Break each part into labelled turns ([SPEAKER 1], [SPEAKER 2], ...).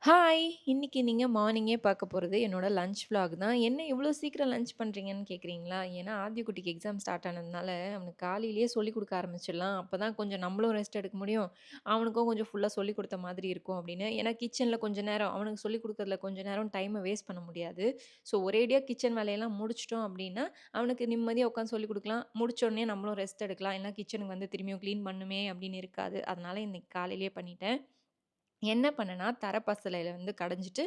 [SPEAKER 1] Hi! இன்னைக்கு நீங்க மார்னிங்கே பார்க்க போறது என்னோட லஞ்ச் விளாக் தான். என்ன இவ்ளோ சீக்கிரம் லஞ்ச் பண்றீங்கன்னு கேட்குறீங்களா? ஏன்னா ஆதிக்குட்டிக்கு எக்ஸாம் ஸ்டார்ட் ஆனதுனால, அவனுக்கு காலையிலேயே சொல்லிக் குடுக்க ஆரம்பிச்சிடலாம். அப்பதான் கொஞ்சம் நம்மளும் ரெஸ்ட் எடுக்க முடியும். அவனுக்கும் கொஞ்சம் ஃபுல்லா சொல்லிக் குடுத்த மாதிரி இருக்கும் அப்படின்னு. ஏன்னா கிச்சன்ல கொஞ்ச நேரம் அவனுக்கு சொல்லிக் குடுக்கறதுல கொஞ்ச நேரம் டைம வேஸ்ட் பண்ண முடியாது. ஸோ ஒரேடியா கிச்சன் வேலையெல்லாம் முடிச்சுட்டோம் அப்படின்னா, அவனுக்கு நிம்மதியா உட்காந்து சொல்லிக் குடுக்கலாம். முடிச்ச உடனே நம்மளும் ரெஸ்ட் எடுக்கலாம். இல்ல கிச்சனுக்கு வந்து திரும்பியும் கிளீன் பண்ணுமே அப்படின்னு இருக்காது. அதனால இன்னைக்கு காலையிலேயே பண்ணிட்டேன். என்ன பண்ணேன்னா, தரப்பசலையில வந்து கடைஞ்சிட்டு,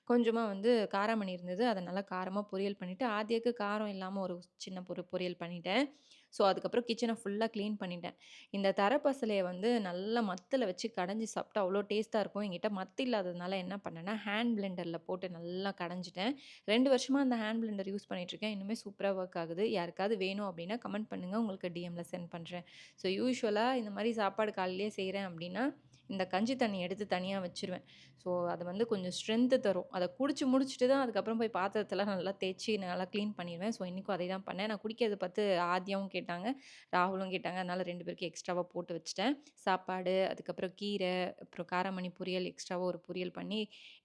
[SPEAKER 1] கொஞ்சமா வந்து காராமணி இருந்தது. அத நல்லா காரமா பொரியல் பண்ணிட்டு, ஆதியாக்கு காரம் இல்லாம ஒரு சின்ன பொரியல் பண்ணிட்டேன். ஸோ, அதுக்கப்புறம் கிச்சன ஃபுல்லா கிளீன் பண்ணிட்டேன். இந்த தரப்பசலைய வந்து நல்லா மத்துல வச்சு கடைஞ்சு சாப்பிட்டா அவ்ளோ டேஸ்ட்டா இருக்கும். என்கிட்ட மத்து இல்லாததுனால என்ன பண்ணேன்னா, ஹேண்ட் பிளெண்டர்ல போட்டு நல்லா கடைஞ்சுட்டேன். 2 வருஷமா அந்த ஹேண்ட் பிளெண்டர் யூஸ் பண்ணிட்டுருக்கேன். இன்னுமே சூப்பரா ஒர்க் ஆகுது. யாருக்காவது வேணும் அப்டின்னா கமெண்ட் பண்ணுங்க. உங்களுக்கு டிஎம்ல சென்ட் பண்றேன். ஸோ, யூசுவலா இந்த மாரி சாப்பாடு காலையிலேயே செய்றேன் அப்டின்னா, இந்த கஞ்சி தண்ணி எடுத்து தனியா வச்சுருவேன். ஸோ, அது வந்து கொஞ்சம் ஸ்ட்ரென்த்து தரும். அத குடிச்சு முடிச்சுட்டு தான் அதுக்கப்புறம் போய் பாத்திரத்தலாம் நல்லா தேய்ச்சு நல்லா கிளீன் பண்ணிருவேன். ஸோ, இன்னைக்கும் அதே தான் பண்ணேன். நான் குடிக்கிறத பார்த்து ஆத்யாவும் கேட்டாங்க, ராகுலும் கேட்டாங்க. அதனால 2 பேருக்கும் எக்ஸ்ட்ராவா போட்டு வச்சுட்டேன். சாப்பாடு, அதுக்கப்புறம் கீரை, அப்புறம் காராமணி பொரியல் எக்ஸ்ட்ராவா ஒரு பொரியல் பண்ணி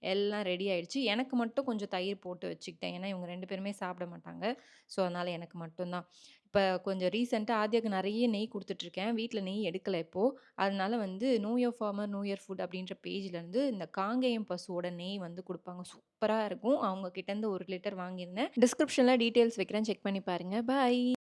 [SPEAKER 1] எல்லாம் ரெடி ஆயிடுச்சு. எனக்கு மட்டும் கொஞ்சம் தயிர் போட்டு வச்சுக்கிட்டேன். ஏன்னா, இவங்க 2 பேருமே சாப்பிட மாட்டாங்க. ஸோ, அதனால எனக்கு மட்டும் தான். இப்ப கொஞ்சம் ரீசென்ட்டா ஆத்யாக்கு நெறைய நெய் குடுத்துட்டுருக்கேன். வீட்ல நெய் எடுக்கல இப்போ. அதனால வந்து know your farmer, know your food அப்படின்ற பேஜ்லேருந்து இந்த காங்கேயம் பசுவோட நெய் வந்து குடுப்பாங்க. சூப்பரா இருக்கும். அவங்க கிட்டேருந்து 1 லிட்டர் வாங்கியிருந்தேன். டிஸ்கிரிப்ஷன்ல டீட்டெயில்ஸ் வைக்கிறேன். செக் பண்ணி பாருங்க. பாய்.